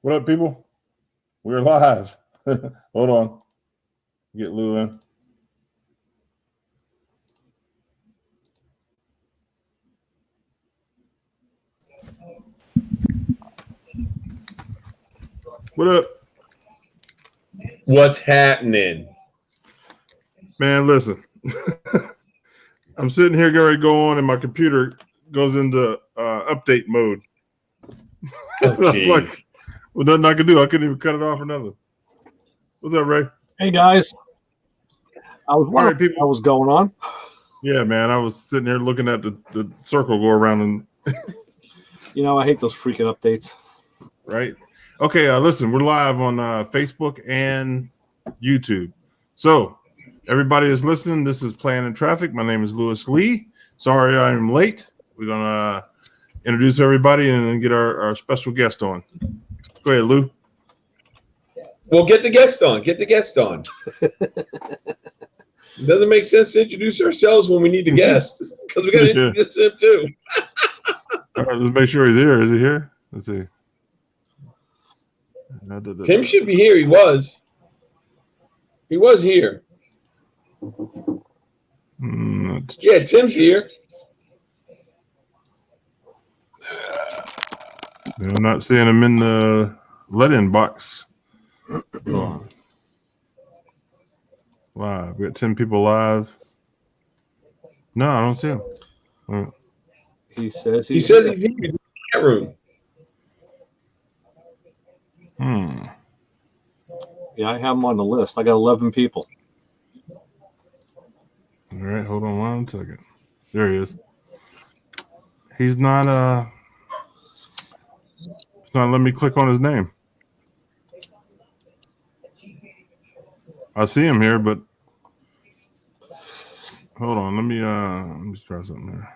What up, people? We're live. Hold on. Get Lou in. What up? What's happening? Man, listen. I'm sitting here getting ready to go on, and my computer goes into update mode. Oh, like, well, nothing I can do. I couldn't even cut it off or nothing. What's up, Ray? Hey, guys. I was wondering people. what was going on. Yeah, man. I was sitting here looking at the circle go around and You know, I hate those freaking updates. Right. Okay, listen, we're live on Facebook and YouTube. So, everybody is listening. This is Plan and Traffic. My name is Lewis Lee. Sorry I'm late. We're going to introduce everybody and then get our special guest on. Go ahead, Lou. Well, get the guest on. Get the guest on. It doesn't make sense to introduce ourselves when we need the guest because we got to introduce him too. All right, let's make sure he's here. Is he here? Let's see. Tim should be here. He was. He was here. Yeah, Tim's here. I'm not seeing him in the let-in box. Live. We got 10 people live. No, I don't see him. He says he's here in the chat room. Yeah, I have him on the list. I got 11 people. All right, hold on one second. There he is. He's not it's not letting me click on his name. I see him here, but hold on. Let me try something there.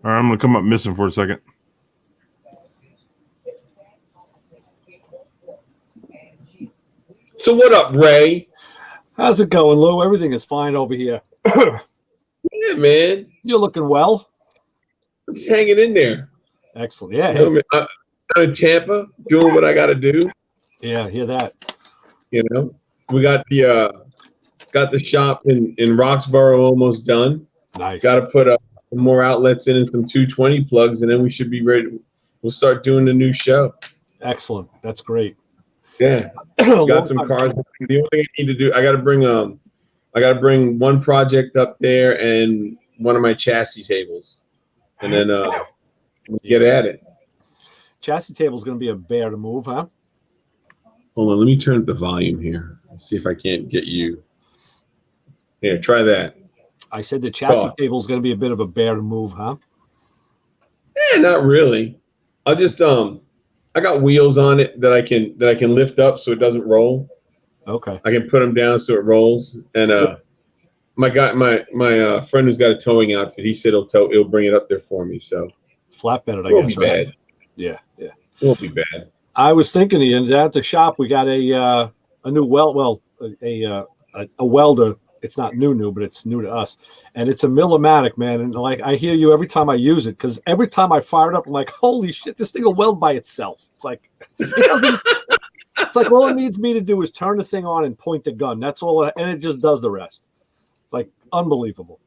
All right, I'm gonna come up missing for a second. So what up, Ray? How's it going, Lou? Everything is fine over here. Yeah, man. You're looking well. I'm just hanging in there. Excellent. Yeah. You know, I'm in Tampa doing what I got to do. Yeah, hear that. You know, we got the shop in Roxborough almost done. Nice. Got to put more outlets in and some 220 plugs, and then we should be ready. We'll start doing the new show. Excellent. That's great. Yeah, got some cars. The only thing I need to do, I got to bring one project up there and one of my chassis tables, and then get at it. Chassis table is going to be a bear to move, huh? Hold on, let me turn up the volume here. Let's see if I can't get you. Here, try that. I said the chassis table is going to be a bit of a bear to move, huh? Not really. I'll just I got wheels on it that I can lift up so it doesn't roll. Okay. I can put them down so it rolls. And my friend who's got a towing outfit, he said he'll bring it up there for me. So flatbed, I guess. Won't be bad. Yeah. It won't be bad. I was thinking at the shop we got a new a welder. It's not new, but it's new to us, and it's a Millomatic, man. And like I hear you every time I use it, because every time I fire it up, I'm like, holy shit, this thing will weld by itself. It's like it's like all it needs me to do is turn the thing on and point the gun. That's all, and it just does the rest. It's like unbelievable.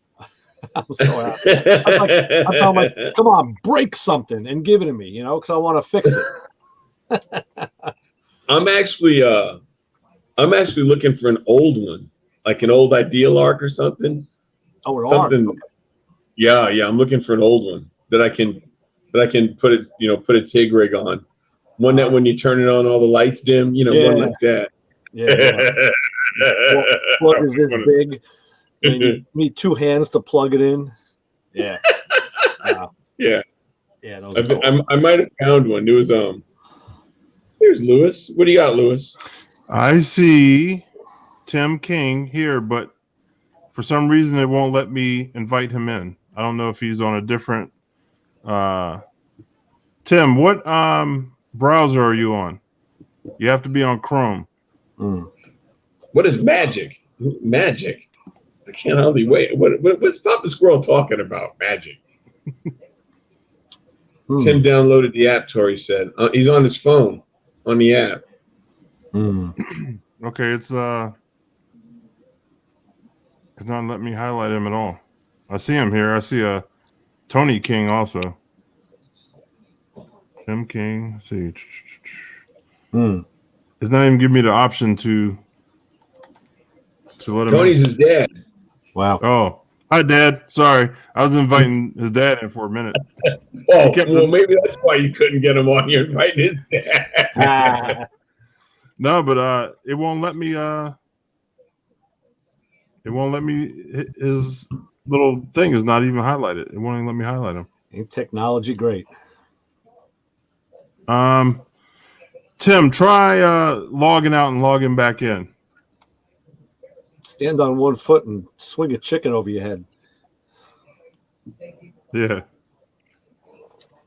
I'm so happy. I'm like, come on, break something and give it to me, because I want to fix it. I'm actually looking for an old one, like an old Ideal Arc or something. Oh, an something. Arc. Okay. Yeah. I'm looking for an old one that I can put a TIG rig on. One that when you turn it on, all the lights dim. One like that. Yeah. Plug is this big. And you need two hands to plug it in. Yeah. Wow. Yeah. Yeah. I might have found one. It was Here's Lewis. What do you got, Lewis? I see Tim King here, but for some reason it won't let me invite him in. I don't know if he's on a different Tim, what browser are you on? You have to be on Chrome. What is Magic? Magic. I can't hardly wait. What's Papa Squirrel talking about? Magic. Tim downloaded the app, Tori said. He's on his phone. on the app. Okay, it's not letting me highlight him at all. I see him here. I see a Tony King also. Tim King. Let's see. It's not even giving me the option to let him Tony's in. his dad. Wow. Oh, hi, Dad. Sorry, I was inviting his dad in for a minute. Oh, well, maybe that's why you couldn't get him on. You're inviting his dad. No, but it won't let me. It won't let me. His little thing is not even highlighted. It won't even let me highlight him. Ain't technology great? Tim, try logging out and logging back in. Stand on one foot and swing a chicken over your head. Yeah.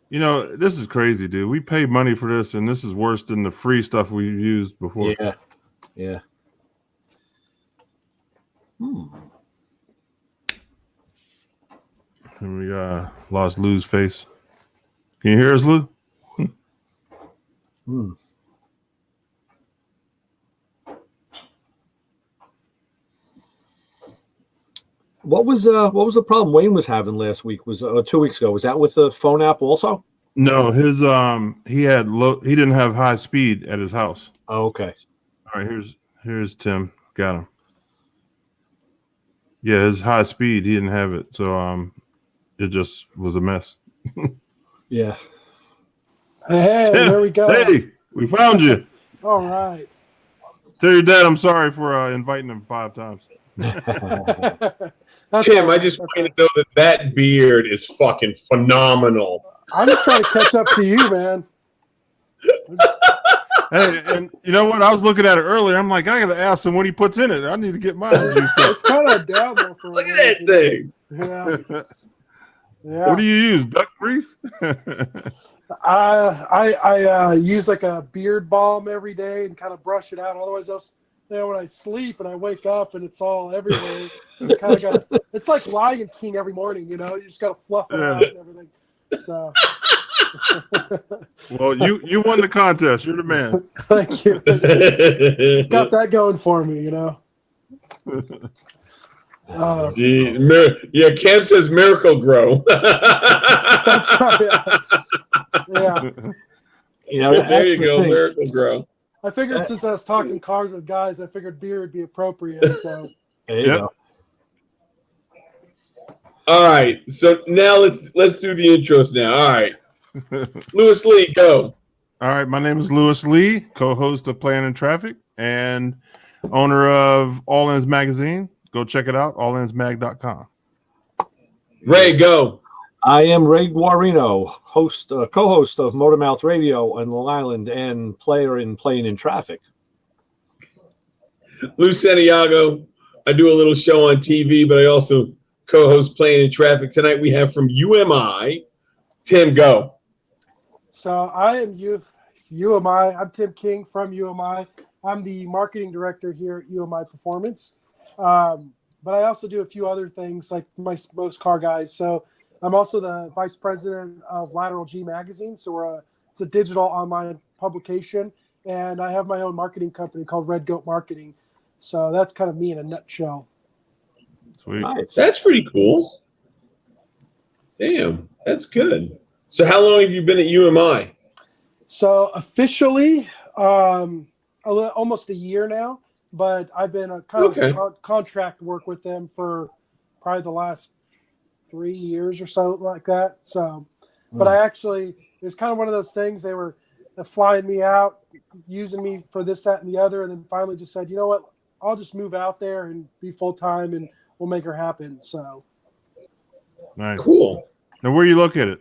You know, this is crazy, dude. We pay money for this, and this is worse than the free stuff we used before. Yeah. Yeah. And we lost Lou's face. Can you hear us, Lou? What was the problem Wayne was having last week? Was 2 weeks ago? Was that with the phone app also? No, his he didn't have high speed at his house. Oh, okay. All right, here's Tim. Got him. Yeah, his high speed, he didn't have it, so it just was a mess. Yeah. Hey, Tim, there we go. Hey, we found you. All right. Tell your dad I'm sorry for inviting him 5 times. Tim, I just want you to know that beard is fucking phenomenal. I'm just trying to catch up to you, man. Hey, and you know what? I was looking at it earlier. I'm like, I got to ask him what he puts in it. I need to get mine juiced up. It's kind of down there for a Look at that thing. Yeah. Yeah. What do you use? Duck grease? I use like a beard balm every day and kind of brush it out. Otherwise, when I sleep and I wake up and it's all everywhere, you kind of got. It's like Lion King every morning, you know. You just got to fluff it out and everything. So. Well, you won the contest. You're the man. Thank you. Got that going for me, you know. Yeah, Cam says Miracle Grow. That's right. Yeah. You know, there you go, Miracle Grow. I figured since I was talking cars with guys, I figured beer would be appropriate. So there you go. All right, so now let's do the intros now. All right, Louis Lee, go. All right, my name is Louis Lee, co-host of Planning Traffic and owner of All Ins Magazine. Go check it out, allinsmag.com. Ray, go. I am Ray Guarino, co-host of Motormouth Radio on Long Island and player in Playing in Traffic. Lou Santiago, I do a little show on TV, but I also co-host Playing in Traffic. Tonight we have from UMI, Tim, go. So I am UMI. I'm Tim King from UMI. I'm the marketing director here at UMI Performance. But I also do a few other things like most car guys. So I'm also the vice president of Lateral G Magazine. So it's a digital online publication. And I have my own marketing company called Red Goat Marketing. So that's kind of me in a nutshell. Sweet. Nice. That's pretty cool. Damn, that's good. So how long have you been at UMI? So officially, almost a year now. But I've been a kind of contract work with them for probably the last 3 years or so, like that. So, but I actually, it's kind of one of those things. They were flying me out, using me for this, that, and the other, and then finally just said, you know what, I'll just move out there and be full time, and we'll make her happen. So, Nice. Cool. Now, where are you located?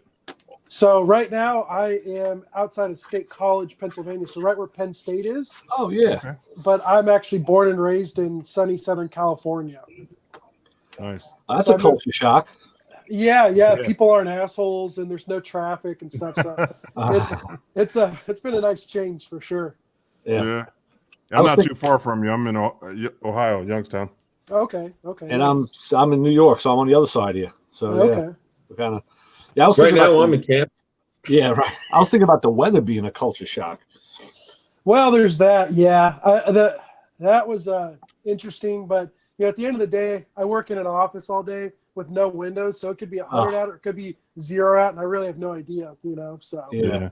So right now I am outside of State College, Pennsylvania. So right where Penn State is. Oh, yeah. Okay. But I'm actually born and raised in sunny Southern California. Nice. That's a culture shock. Yeah. People aren't assholes, and there's no traffic and stuff. So it's been a nice change for sure. Yeah. I'm not too far from you. I'm in Ohio, Youngstown. Okay. And I'm in New York, so I'm on the other side of you. So okay. We're kind of. I was Right thinking now I'm in camp. Yeah, right. I was thinking about the weather being a culture shock. Well, there's that. Yeah, that was interesting. But at the end of the day, I work in an office all day with no windows, so it could be 100 out or it could be 0 out, and I really have no idea. So Yeah.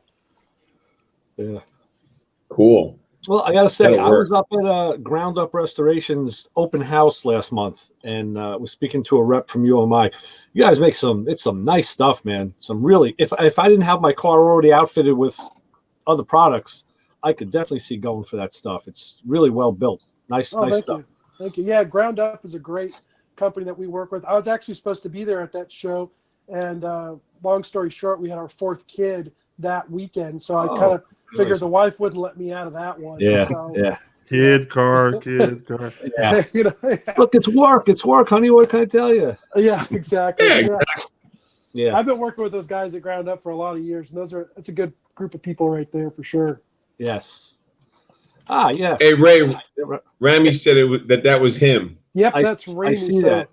Cool. Well, I got to say, That'll I work. was up at Ground Up Restoration's open house last month, and was speaking to a rep from UMI. You guys make some nice stuff, man. Some really, if I didn't have my car already outfitted with other products, I could definitely see going for that stuff. It's really well built. Nice stuff. Thank you. Yeah, Ground Up is a great company that we work with. I was actually supposed to be there at that show, and long story short, we had our 4th kid that weekend, so I kind of figured the wife wouldn't let me out of that one. Yeah, so, yeah. Kid car. Yeah. Yeah. Look, it's work, honey. What can I tell you? Yeah, exactly. Yeah, Yeah. I've been working with those guys at Ground Up for a lot of years, and it's a good group of people right there for sure. Yes. Ah, yeah. Hey, Ray, Rami said that was him. Yep, that's Ramey. I see that.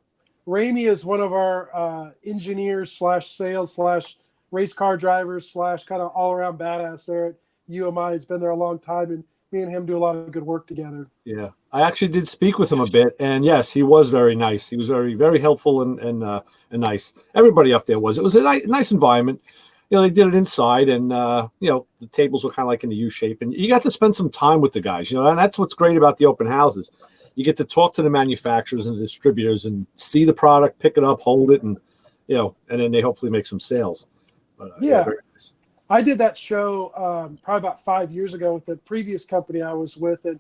Ramey is one of our engineers / sales / race car drivers / kind of all around badass there at UMI. He's been there a long time, and me and him do a lot of good work together. Yeah, I actually did speak with him a bit, and yes, he was very nice. He was very, very helpful and nice. Everybody up there was. It was a nice environment. They did it inside, and the tables were kind of like in the U shape, and you got to spend some time with the guys. And that's what's great about the open houses. You get to talk to the manufacturers and the distributors and see the product, pick it up, hold it, and and then they hopefully make some sales. But, yeah. Very nice. I did that show probably about 5 years ago with the previous company I was with, and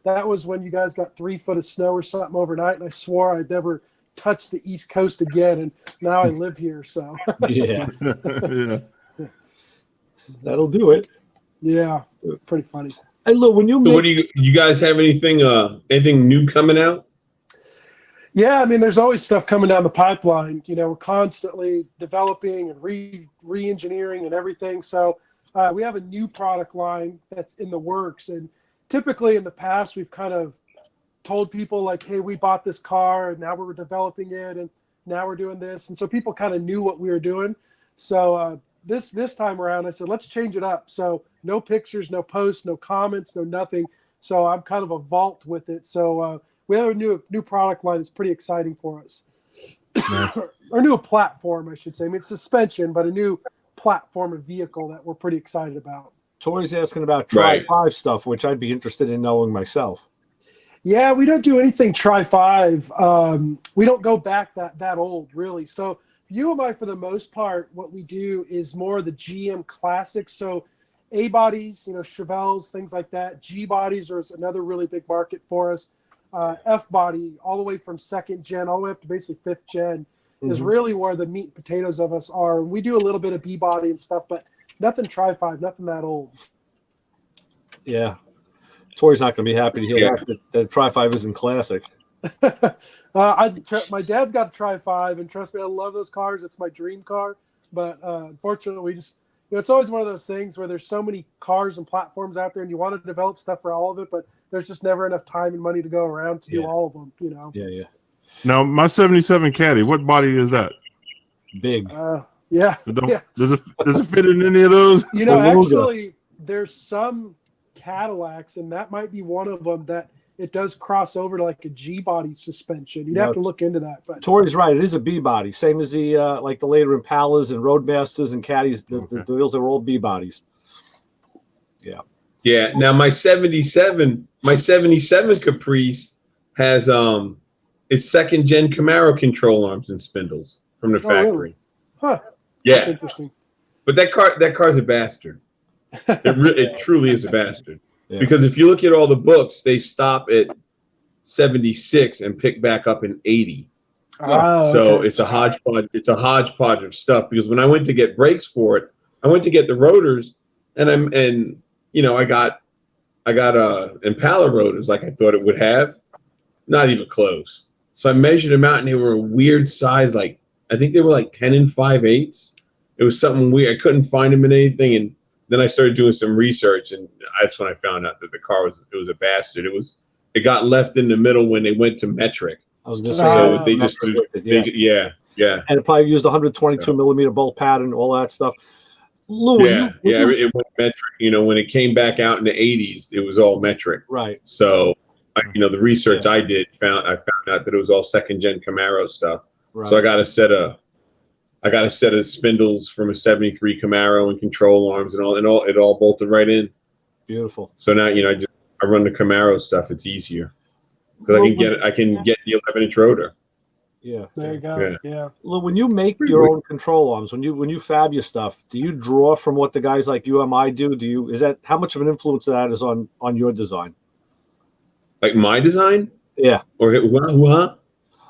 that was when you guys got 3 foot of snow or something overnight, and I swore I'd never touch the East Coast again, and now I live here. So Yeah, Yeah. that'll do it. Yeah, pretty funny. Hey, Lou, when you So what do you guys have anything new coming out? Yeah, I mean, there's always stuff coming down the pipeline. We're constantly developing and re-engineering and everything. So we have a new product line that's in the works. And typically in the past, we've kind of told people like, hey, we bought this car and now we're developing it and now we're doing this. And so people kind of knew what we were doing. So this time around, I said, let's change it up. So no pictures, no posts, no comments, no nothing. So I'm kind of a vault with it. So we have a new product line that's pretty exciting for us. Or new platform, I should say. I mean, it's suspension, but a new platform of vehicle that we're pretty excited about. Tori's asking about Tri-5 stuff, which I'd be interested in knowing myself. Yeah, we don't do anything Tri-5. We don't go back that old, really. So UMI, for the most part, what we do is more the GM classics. So A bodies, Chevelles, things like that. G bodies are another really big market for us. F body, all the way from 2nd gen, all the way up to basically 5th gen, is really where the meat and potatoes of us are. We do a little bit of B body and stuff, but nothing Tri-5, nothing that old. Yeah. Tori's not going to be happy to hear that Tri-5 isn't classic. My dad's got a Tri-5, and trust me, I love those cars. It's my dream car. But unfortunately, we just, it's always one of those things where there's so many cars and platforms out there, and you want to develop stuff for all of it, but there's just never enough time and money to go around to do all of them, Yeah. Now, my 77 Caddy, what body is that? Big. Yeah. Does it fit in any of those? Actually, there's some Cadillacs, and that might be one of them that it does cross over to like a G body suspension. You'd have to look into that. But Tori's right; it is a B body, same as the like the later Impalas and Roadmasters and Caddies. The wheels are all B bodies. Yeah. Yeah. Now my 77 Caprice has it's 2nd gen Camaro control arms and spindles from the factory. Really? Huh. Yeah. That's interesting. But that car's a bastard. It truly is a bastard. Yeah. Because if you look at all the books, they stop at 76 and pick back up in 80. So it's a hodgepodge. It's a hodgepodge of stuff. Because when I went to get brakes for it, I went to get the rotors, and I got Impala rotors like I thought it would have. Not even close. So I measured them out, and they were a weird size. Like I think they were like 10 5/8. It was something weird. I couldn't find them in anything, and then I started doing some research, and that's when I found out that the car was a bastard. It got left in the middle when they went to metric. I was going to say, so they just yeah. yeah. And it probably used 122 millimeter bolt pattern, all that stuff. Lou, it went metric. You know, when it came back out in the 80s, it was all metric. Right. So, the research I did found out that it was all second gen Camaro stuff. Right. So I got a set of spindles from a '73 Camaro and control arms and it all bolted right in. Beautiful. So now I run the Camaro stuff. It's easier because I can get the 11-inch rotor. Yeah, there you go. Yeah. Well, when you make your own control arms, when you fab your stuff, do you draw from what the guys like UMI do? Is that how much of an influence that is on your design? Like my design? Yeah. Or what?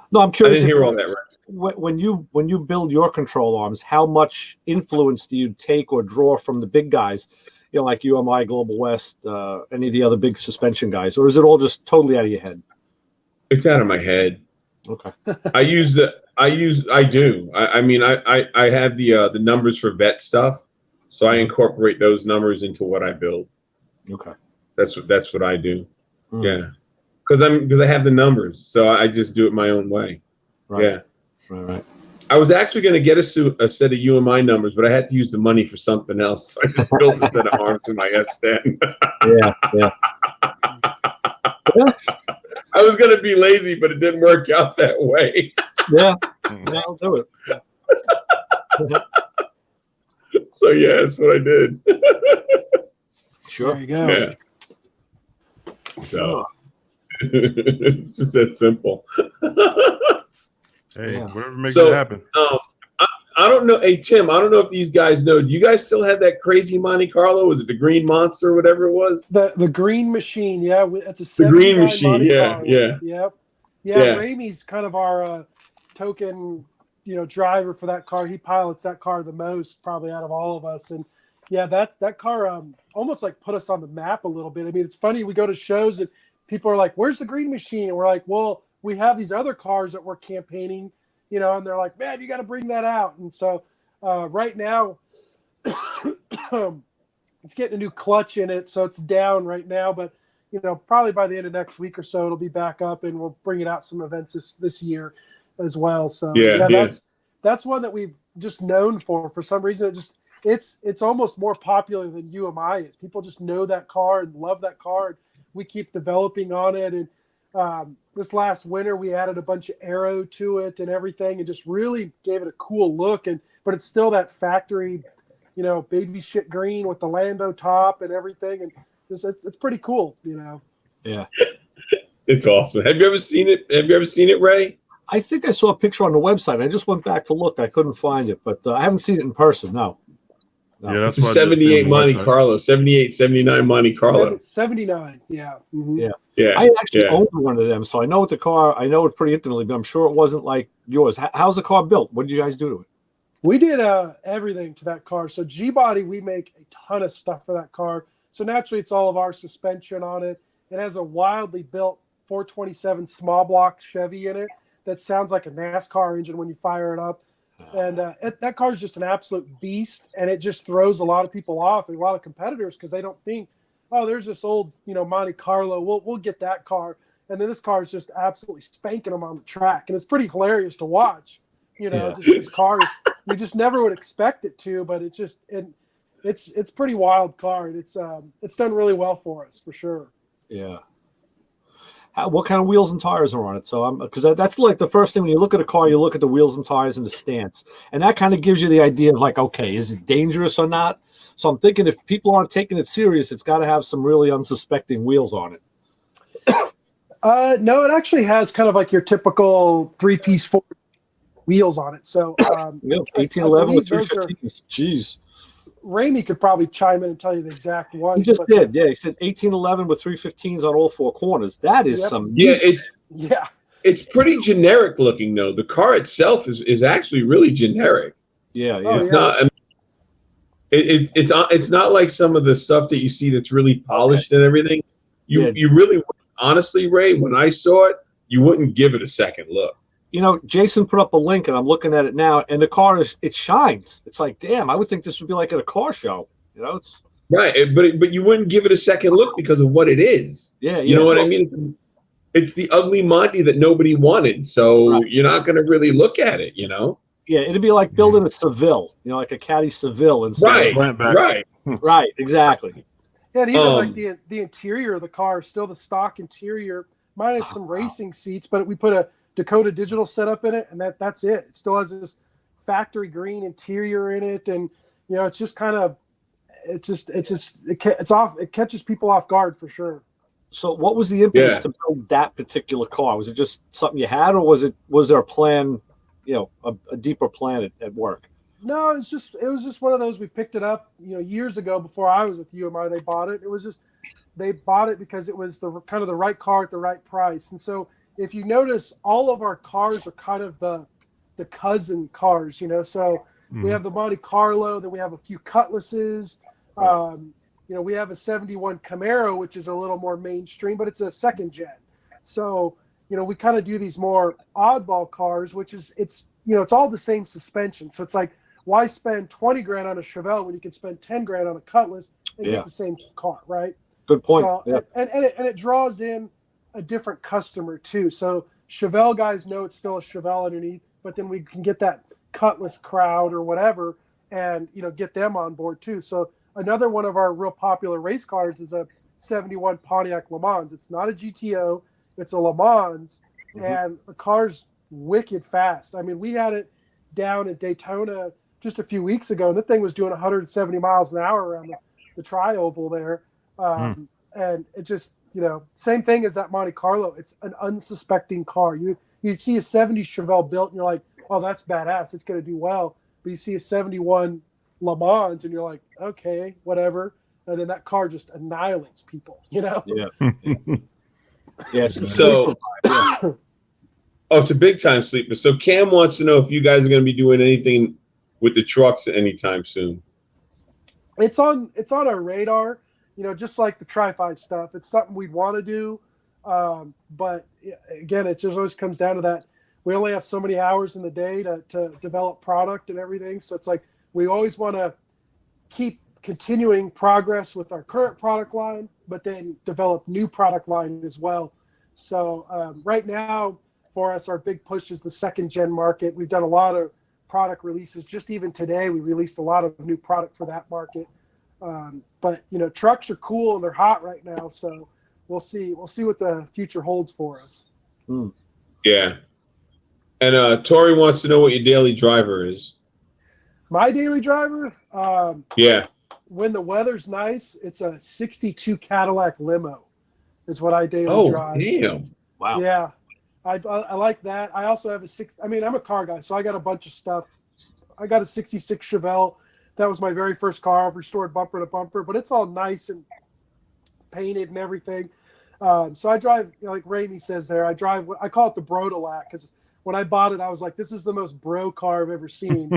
No, I'm curious. I didn't hear all that right. When you build your control arms, how much influence do you take or draw from the big guys? You know, like UMI, Global West, any of the other big suspension guys, or is it all just totally out of your head? It's out of my head. Okay. I do. I mean, I have the numbers for vet stuff, so I incorporate those numbers into what I build. Okay. That's what I do. Yeah. Because I have the numbers, so I just do it my own way. Right. Yeah. Right. I was actually going to get a set of UMI numbers, but I had to use the money for something else. So I just built a set of arms in my S10. Yeah. I was going to be lazy, but it didn't work out that way. Yeah, I'll do it. So yeah, that's what I did. Sure. There you go. Yeah. So it's just that simple. Hey, whatever makes it happen. I don't know. Hey, Tim, I don't know if these guys know. Do you guys still have that crazy Monte Carlo? Was it the Green Monster or whatever it was? The Green Machine, yeah. It's a the Green Machine, Monte yeah. Yep. Yeah, Ramey's kind of our token, driver for that car. He pilots that car the most, probably out of all of us. And yeah, that car almost like put us on the map a little bit. I mean, it's funny. We go to shows and people are like, "Where's the Green Machine?" And we're like, "Well, we have these other cars that we're campaigning." And they're like, "Man, you got to bring that out." And so right now, it's getting a new clutch in it, so it's down right now. But probably by the end of next week or so, it'll be back up, and we'll bring it out some events this year as well. So that's one that we've just known for some reason. It's almost more popular than UMI is. People just know that car and love that car. And we keep developing on it, and this last winter we added a bunch of aero to it and everything, and just really gave it a cool look. But it's still that factory, baby shit green with the Lando top and everything, and it's pretty cool, Yeah, it's awesome. Have you ever seen it, Ray? I think I saw a picture on the website. I just went back to look. I couldn't find it, but I haven't seen it in person. No. Yeah, that's it's a 78 Monte Carlo, 78, 79 Monte Carlo. 79, yeah. Mm-hmm. Yeah. I actually owned one of them, so I know the car. I know it pretty intimately, but I'm sure it wasn't like yours. How's the car built? What did you guys do to it? We did everything to that car. So G-Body, we make a ton of stuff for that car. So naturally, it's all of our suspension on it. It has a wildly built 427 small block Chevy in it that sounds like a NASCAR engine when you fire it up. And that car is just an absolute beast, and it just throws a lot of people off and a lot of competitors because they don't think, oh, there's this old, Monte Carlo. We'll get that car, and then this car is just absolutely spanking them on the track, and it's pretty hilarious to watch. Just this car, you just never would expect it to, but it's pretty wild car, and it's done really well for us for sure. Yeah. What kind of wheels and tires are on it? So because that's like the first thing when you look at a car, you look at the wheels and tires and the stance, and that kind of gives you the idea of like, okay, is it dangerous or not? So I'm thinking if people aren't taking it serious, it's got to have some really unsuspecting wheels on it. No, it actually has kind of like your typical 3-piece Ford wheels on it. So 1811 with 315s. Jeez. Ramey could probably chime in and tell you the exact one. He just did. Yeah, he said 1811 with 315s on all four corners. That is some. It's pretty generic looking though. The car itself is actually really generic. Yeah, It's not. I mean, it's not like some of the stuff that you see that's really polished and everything. You really, honestly, Ray, when I saw it, you wouldn't give it a second look. Jason put up a link, and I'm looking at it now, and the car it shines. It's like, damn, I would think this would be like at a car show. It's right, but you wouldn't give it a second look because of what it is. Yeah, you know what I mean. It's the ugly Monty that nobody wanted, so you're not going to really look at it. Yeah, it'd be like building a Seville, like a Caddy Seville instead. Right, exactly. Yeah, and even like the interior of the car is still the stock interior, minus some racing seats, but we put a Dakota digital setup in it, and that's it. It still has this factory green interior in it, and it's just kind of it catches people off guard for sure. So what was the impetus to build that particular car? Was it just something you had, or was there a plan, a deeper plan at work? No, it was just one of those. We picked it up, years ago before I was with UMI. They bought it. It was just they bought it because it was the kind of the right car at the right price. And so if you notice, all of our cars are kind of the cousin cars, So we have the Monte Carlo, then we have a few Cutlasses. We have a 71 Camaro, which is a little more mainstream, but it's a second gen. So, we kind of do these more oddball cars, which is it's all the same suspension. So it's like, why spend 20 grand on a Chevelle when you can spend 10 grand on a Cutlass and get the same car, right? Good point. So, and it draws in a different customer too. So Chevelle guys know it's still a Chevelle underneath, but then we can get that Cutlass crowd or whatever and, get them on board too. So another one of our real popular race cars is a 71 Pontiac Le Mans. It's not a GTO, it's a Le Mans, and the car's wicked fast. I mean, we had it down at Daytona just a few weeks ago, and the thing was doing 170 miles an hour around the tri-oval there. And it just, same thing as that Monte Carlo. It's an unsuspecting car. You see a 70 Chevelle built, and you're like, oh, that's badass. It's going to do well. But you see a 71 Le Mans, and you're like, okay, whatever. And then that car just annihilates people, Yeah. So, it's a big time sleeper. So Cam wants to know if you guys are going to be doing anything with the trucks anytime soon. It's on our radar, just like the Tri-5 stuff. It's something we'd want to do. But again, it just always comes down to that. We only have so many hours in the day to develop product and everything. So it's like, we always want to keep continuing progress with our current product line, but then develop new product line as well. So right now for us, our big push is the second gen market. We've done a lot of product releases. Just even today, we released a lot of new product for that market. But trucks are cool and they're hot right now. So we'll see what the future holds for us. Yeah. And Tori wants to know what your daily driver is. My daily driver? When the weather's nice, it's a 62 Cadillac limo is what I daily drive. Oh, damn. Wow. Yeah. I like that. I also have I'm a car guy, so I got a bunch of stuff. I got a 66 Chevelle. That was my very first car. I've restored bumper to bumper, but it's all nice and painted and everything. So I drive, like Ramey says there, I call it the Brodelac, because when I bought it, I was like, this is the most bro car I've ever seen.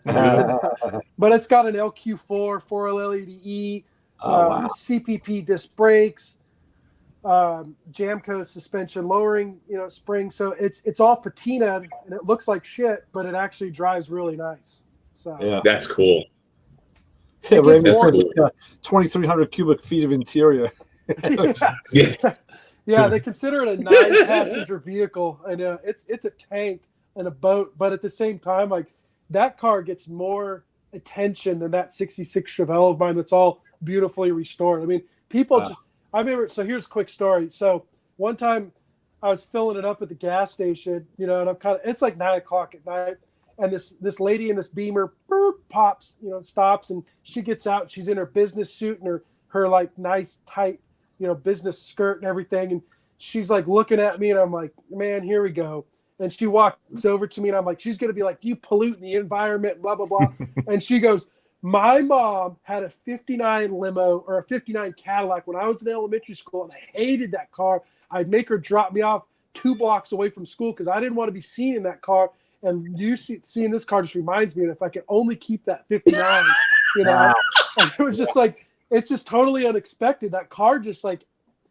But it's got an LQ4, 4L LEDE, CPP disc brakes, Jamco suspension lowering, spring. So it's all patina and it looks like shit, but it actually drives really nice. So that's cool. Yeah, Raymond's got 2,300 cubic feet of interior. Yeah, they consider it a 9-passenger vehicle, and it's a tank and a boat. But at the same time, like, that car gets more attention than that 66 Chevelle of mine that's all beautifully restored. I mean, people I remember. So here's a quick story. So one time I was filling it up at the gas station, and it's like 9:00 at night, and this lady in this Beamer pops, stops, and she gets out. She's in her business suit and her like nice tight, business skirt and everything. And she's like looking at me, and I'm like, man, here we go. And she walks over to me, and I'm like, she's going to be like, you pollute the environment, blah, blah, blah. And she goes, my mom had a 59 limo or a 59 Cadillac when I was in elementary school, and I hated that car. I'd make her drop me off 2 blocks away from school because I didn't want to be seen in that car. And seeing this car just reminds me that if I could only keep that 59, and it was just like, it's just totally unexpected. That car just like,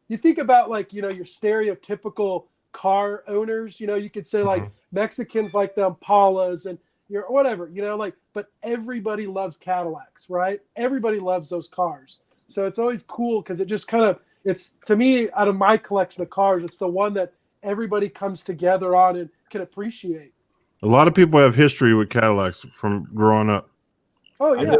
you think about like, your stereotypical car owners, you could say like Mexicans like the Impalas and whatever, but everybody loves Cadillacs, right? Everybody loves those cars. So it's always cool because it just kind of, it's, to me, out of my collection of cars, it's the one that everybody comes together on and can appreciate. A lot of people have history with Cadillacs from growing up. Oh yeah,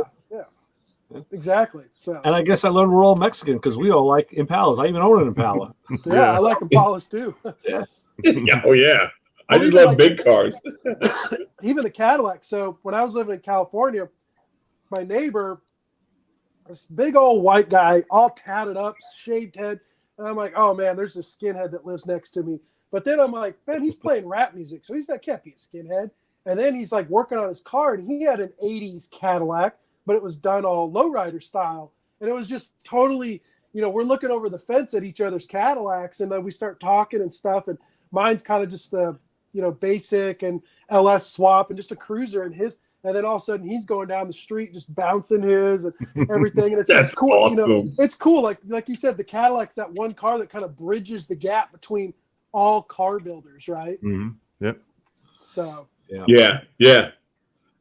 exactly. So, and I guess I learned we're all Mexican because we all like Impalas. I even own an Impala. I like Impalas too. Yeah. Oh yeah. I just love big cars. Even the Cadillac. So when I was living in California, my neighbor, this big old white guy, all tatted up, shaved head, and I'm like, oh man, there's a skinhead that lives next to me. But then I'm like, man, he's playing rap music, so can't be a skinhead. And then he's like working on his car, and he had an '80s Cadillac, but it was done all lowrider style, and it was just totally, we're looking over the fence at each other's Cadillacs, and then we start talking and stuff, and mine's kind of just the, basic and LS swap and just a cruiser, and then all of a sudden he's going down the street just bouncing his and everything, and it's just cool. Awesome. It's cool. Like you said, the Cadillac's that one car that kind of bridges the gap between all car builders, right? Mm-hmm. Yep. So. Yeah.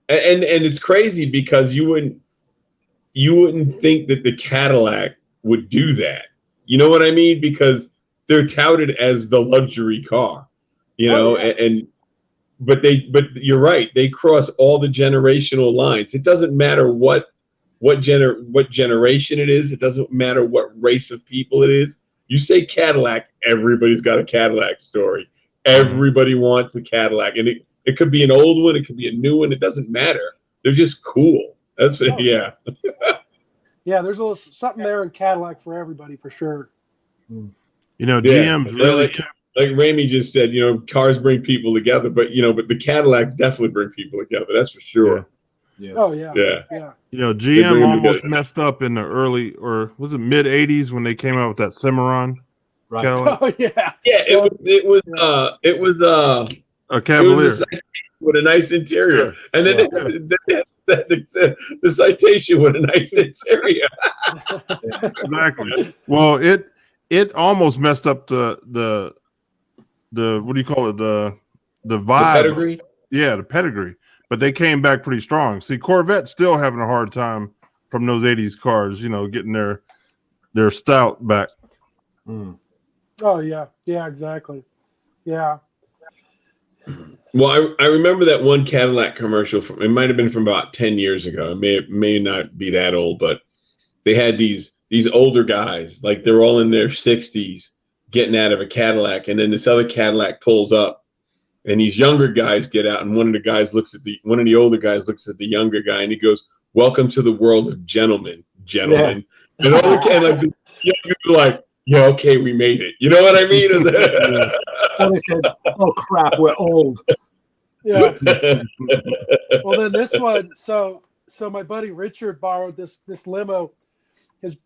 And it's crazy because you wouldn't think that the Cadillac would do that. You know what I mean? Because they're touted as the luxury car, but you're right. They cross all the generational lines. It doesn't matter what generation it is. It doesn't matter what race of people it is. You say Cadillac, everybody's got a Cadillac story. Everybody wants a Cadillac, and it could be an old one, it could be a new one. It doesn't matter. They're just cool. That's yeah. Yeah, there's a little something there in Cadillac for everybody, for sure. GM really like Ramey just said, cars bring people together, but the Cadillacs definitely bring people together. That's for sure. Yeah. Oh yeah. Yeah. GM almost messed up in the early, or was it mid '80s when they came out with that Cimarron Cadillac? Oh yeah. Yeah, it was a Cavalier with a nice interior, and then the Citation with a nice interior. Exactly. Well, it almost messed up the what do you call it, the vibe, the pedigree. Yeah, the pedigree. But they came back pretty strong. See, Corvette's still having a hard time from those '80s cars, getting their stout back. Oh yeah, exactly. Yeah. Well, I remember that one Cadillac commercial it might have been from about 10 years ago. It may not be that old, but they had these older guys, like they're all in their 60s, getting out of a Cadillac, and then this other Cadillac pulls up, and these younger guys get out, and one of the older guys looks at the younger guy, and he goes, "Welcome to the world of gentlemen." Yeah. And all the Cadillacs, younger like, yeah, okay, we made it. You know what I mean? And they said, "Oh crap, we're old." Yeah. Well, then this one. So my buddy Richard borrowed this limo.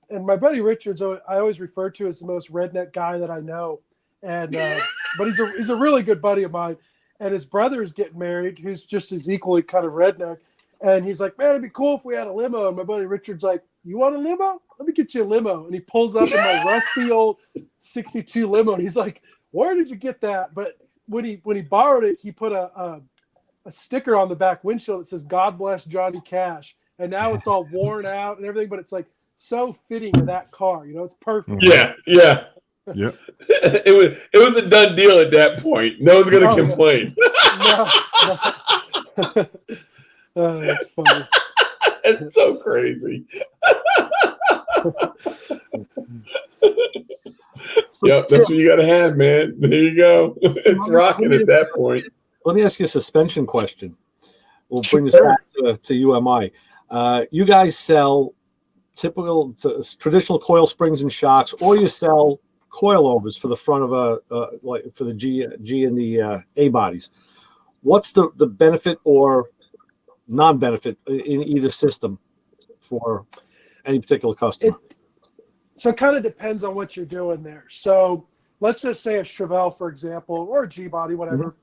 And my buddy Richard's, I always refer to as the most redneck guy that I know. And but he's a really good buddy of mine. And his brother is getting married, who's just as equally kind of redneck. And he's like, "Man, it'd be cool if we had a limo." And my buddy Richard's like, "You want a limo? Let me get you a limo." And he pulls up in my rusty old '62 limo, and he's like, "Where did you get that?" But when he borrowed it, he put a sticker on the back windshield that says "God bless Johnny Cash." And now it's all worn out and everything, but it's like so fitting to that car. It's perfect. Yeah. It was a done deal at that point. No one's gonna complain. No. That's funny. It's so crazy. Yep, that's what you got to have, man. There you go. It's rocking at that point. Let me ask you a suspension question. We'll bring this back to UMI. You guys sell traditional coil springs and shocks, or you sell coilovers for the front of for the G and the A bodies. What's the benefit or non-benefit in either system for any particular customer? So it kind of depends on what you're doing there. So let's just say a Chevelle, for example, or a G body, whatever.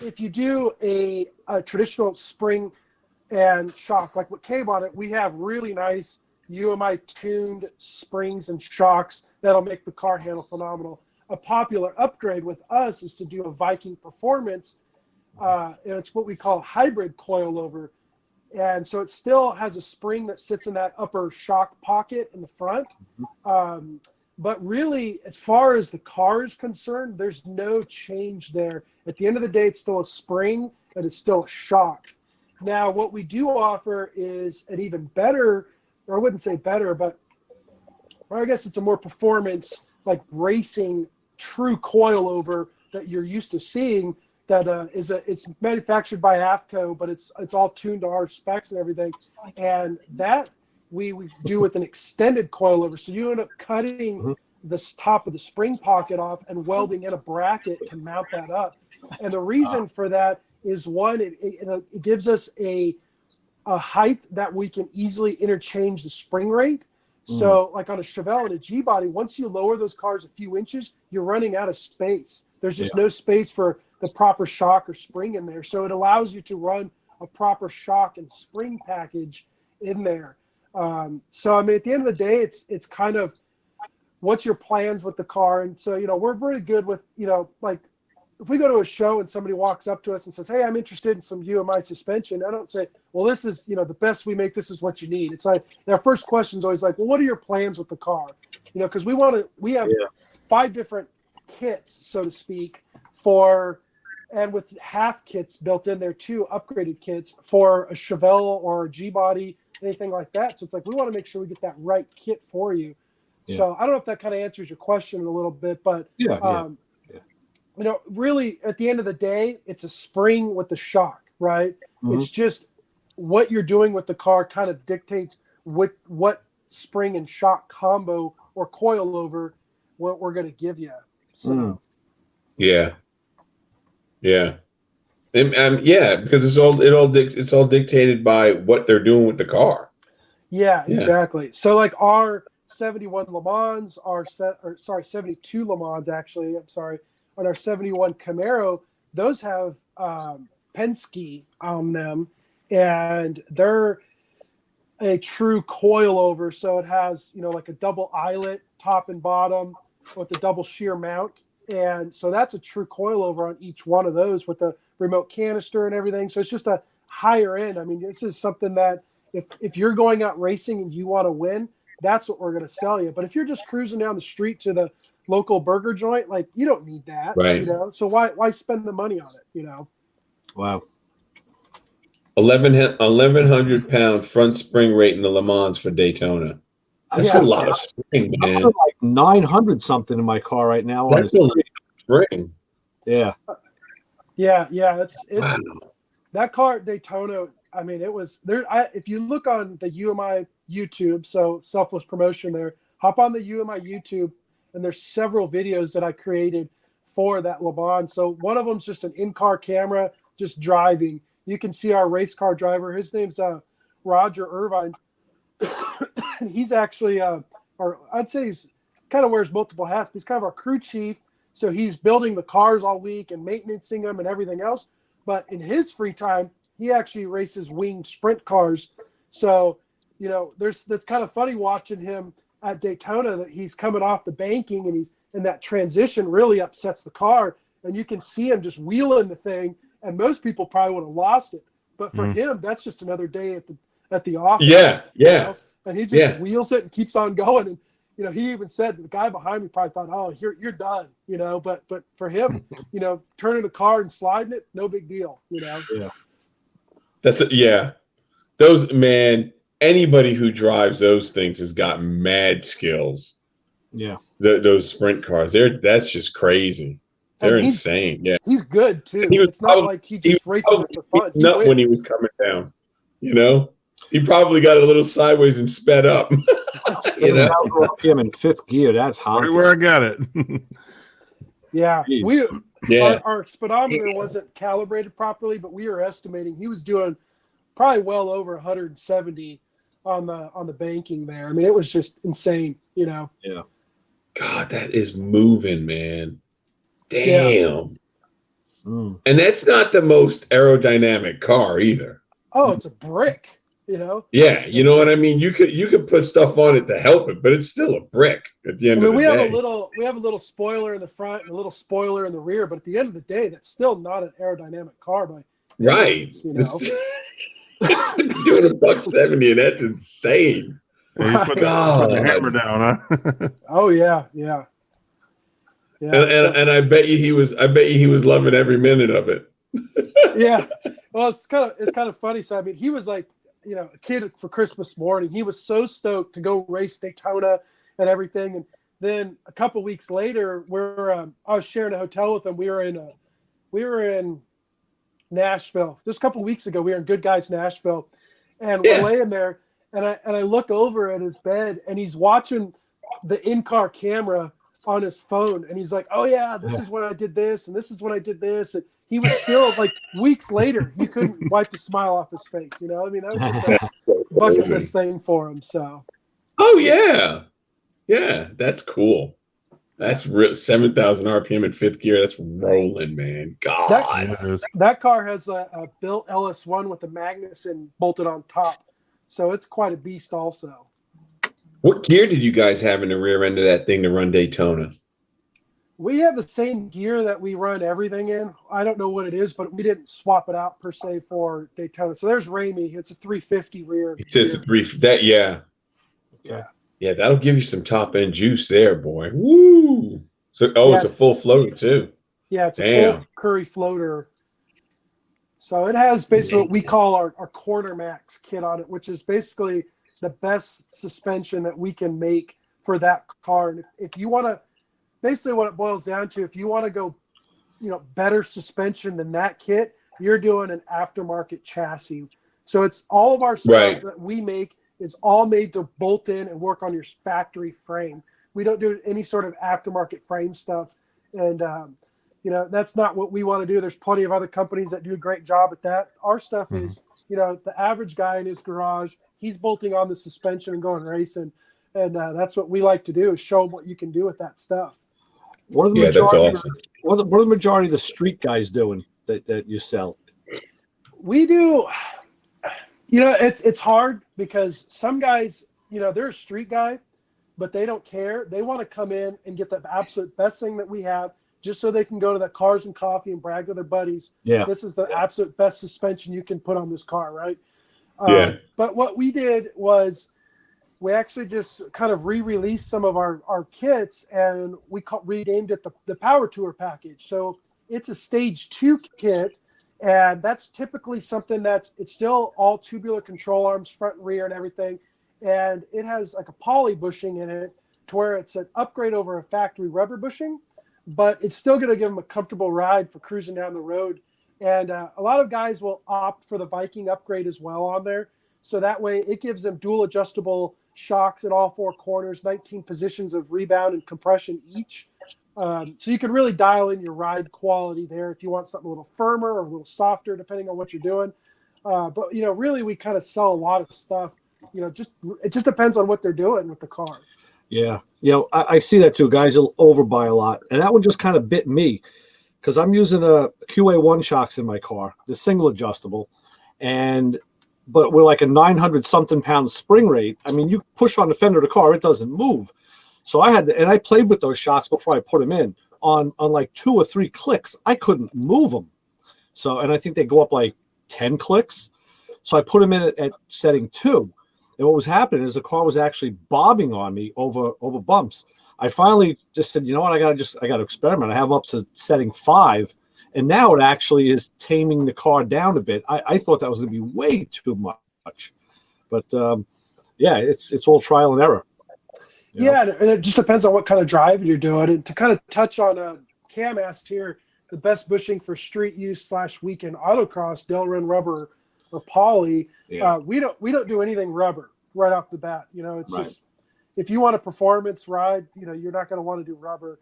If you do a traditional spring and shock, like what came on it, we have really nice UMI tuned springs and shocks that'll make the car handle phenomenal. A popular upgrade with us is to do a Viking Performance, and it's what we call hybrid coilover. And so it still has a spring that sits in that upper shock pocket in the front, But really, as far as the car is concerned, there's no change there. At the end of the day, it's still a spring and it's still a shock. Now, what we do offer is an even better, or I wouldn't say better, but I guess it's a more performance, like racing, true coilover that you're used to seeing. That it's manufactured by AFCO, but it's all tuned to our specs and everything. And that we do with an extended coilover. So you end up cutting the top of the spring pocket off and welding in a bracket to mount that up. And the reason for that is, one, it gives us a height that we can easily interchange the spring rate. So like on a Chevelle and a G-body, once you lower those cars a few inches, you're running out of space. There's just no space for the proper shock or spring in there. So it allows you to run a proper shock and spring package in there. So, I mean, at the end of the day, it's kind of what's your plans with the car. And so, we're very good with, like if we go to a show and somebody walks up to us and says, hey, I'm interested in some UMI suspension, I don't say, well, this is, the best we make, this is what you need. It's like, our first question is always like, well, what are your plans with the car? Because we have 5 different kits, so to speak, and with half kits built in there too, upgraded kits for a Chevelle or a G-body, anything like that. So it's like, we want to make sure we get that right kit for you. Yeah. So I don't know if that kind of answers your question a little bit, but really at the end of the day, it's a spring with the shock, right? It's just what you're doing with the car kind of dictates what spring and shock combo or coilover what we're going to give you. So. Yeah. Because it's all dictated by what they're doing with the car. Yeah, exactly. So like our 71 Le Mans, 72 Le Mans actually, on our 71 Camaro, those have Penske on them, and they're a true coilover. So it has, like a double eyelet top and bottom with a double shear mount. And so that's a true coilover on each one of those with the remote canister and everything. So it's just a higher end. I mean, this is something that if you're going out racing and you want to win, that's what we're going to sell you. But if you're just cruising down the street to the local burger joint, like, you don't need that, right? So why spend the money on it, Wow. 1,100 pound front spring rate in the Le Mans for Daytona. That's a lot of spring, man. I'm like 900 something in my car right now. That's a lot of spring. Yeah. It's wow. That car at Daytona. I mean, it was there. If you look on the UMI YouTube, so selfless promotion there, hop on the UMI YouTube, and there's several videos that I created for that Le Mans. So one of them's just an in-car camera, just driving. You can see our race car driver. His name's Roger Irvine. He's actually, or I'd say he's kind of wears multiple hats. He's kind of our crew chief. So he's building the cars all week and maintaining them and everything else. But in his free time, he actually races winged sprint cars. So, that's kind of funny watching him at Daytona, that he's coming off the banking and that transition really upsets the car. And you can see him just wheeling the thing. And most people probably would have lost it. But for him, that's just another day at the office. Yeah. And he just wheels it and keeps on going. And, he even said, the guy behind me probably thought, oh, you're done, but for him, turning the car and sliding it, no big deal, Yeah. Those, man, anybody who drives those things has got mad skills. Yeah. Those sprint cars, that's just crazy. They're insane. Yeah. He's good too. It's not like he just races it for fun. Not when he was coming down, He probably got a little sideways and sped up. Him in 5th gear. That's hot. Right where I got it. Our speedometer wasn't calibrated properly, but we were estimating he was doing probably well over 170 on the banking there. I mean, it was just insane. Yeah. God, that is moving, man. Damn. Yeah. And that's not the most aerodynamic car either. Oh, it's a brick. Yeah, you know what I mean. You could put stuff on it to help it, but it's still a brick at the end of the day. We have a little spoiler in the front and a little spoiler in the rear, but at the end of the day, that's still not an aerodynamic car by right. Doing $170, and that's insane. Yeah, he's putting the hammer down, huh? Oh yeah. And I bet you he was loving every minute of it. Yeah. Well, it's kind of funny. So I mean, he was like, a kid for Christmas morning. He was so stoked to go race Daytona and everything. And then a couple weeks later, I was sharing a hotel with him. We were in Nashville just a couple weeks ago. We were in Good Guys Nashville, and we're laying there, and I look over at his bed, and he's watching the in-car camera on his phone, and he's like, "Oh yeah, this is when I did this, and this is when I did this." And he was still like weeks later, he couldn't wipe the smile off his face. I mean, that was just a bucket list thing for him. So. Oh yeah, that's cool. That's 7,000 RPM in fifth gear. That's rolling, man. God, that car has a built LS1 with the Magnuson bolted on top, so it's quite a beast. Also, what gear did you guys have in the rear end of that thing to run Daytona? We have the same gear that we run everything in. I don't know what it is, but we didn't swap it out per se for Daytona. So there's Ramey. It's a 350 rear. It's a yeah. That'll give you some top end juice there, boy. Woo! So it's a full floater too. Yeah, it's a full Curry floater. So it has basically what we call our Corner Max kit on it, which is basically the best suspension that we can make for that car. And if you want to, basically what it boils down to, if you want to go, better suspension than that kit, you're doing an aftermarket chassis. So it's all of our stuff that we make is all made to bolt in and work on your factory frame. We don't do any sort of aftermarket frame stuff. And, that's not what we want to do. There's plenty of other companies that do a great job at that. Our stuff is, the average guy in his garage, he's bolting on the suspension and going racing. And that's what we like to do, is show them what you can do with that stuff. What are the majority? That's awesome. What are the majority of the street guys doing that you sell? We do. It's hard because some guys, they're a street guy, but they don't care. They want to come in and get the absolute best thing that we have, just so they can go to the Cars and Coffee and brag to their buddies. Yeah, this is the absolute best suspension you can put on this car, right? But what we did was, we actually just kind of re-released some of our kits, and we renamed it the Power Tour package. So it's a stage 2 kit, and that's typically something it's still all tubular control arms, front and rear and everything. And it has like a poly bushing in it, to where it's an upgrade over a factory rubber bushing, but it's still going to give them a comfortable ride for cruising down the road. And a lot of guys will opt for the Viking upgrade as well on there. So that way it gives them dual adjustable shocks at all 4 corners, 19 positions of rebound and compression each. So you can really dial in your ride quality there if you want something a little firmer or a little softer, depending on what you're doing. But, really we kind of sell a lot of stuff. It just depends on what they're doing with the car. Yeah. I see that too. Guys will overbuy a lot. And that one just kind of bit me, because I'm using a QA1 shocks in my car, the single adjustable. But with like a 900 something pound spring rate, I mean, you push on the fender of the car, it doesn't move. So I played with those shocks before I put them in. On like 2 or 3 clicks, I couldn't move them. So, and I think they go up like 10 clicks. So I put them in at setting 2. And what was happening is the car was actually bobbing on me over bumps. I finally just said, you know what, I got to experiment. I have them up to setting 5. And now it actually is taming the car down a bit. I thought that was going to be way too much. But, it's all trial and error. Yeah, and it just depends on what kind of drive you're doing. And to kind of touch on Cam asked here, the best bushing for street use / weekend autocross, Delrin rubber or poly. Yeah. We don't do anything rubber right off the bat. It's just, if you want a performance ride, you're not going to want to do rubber.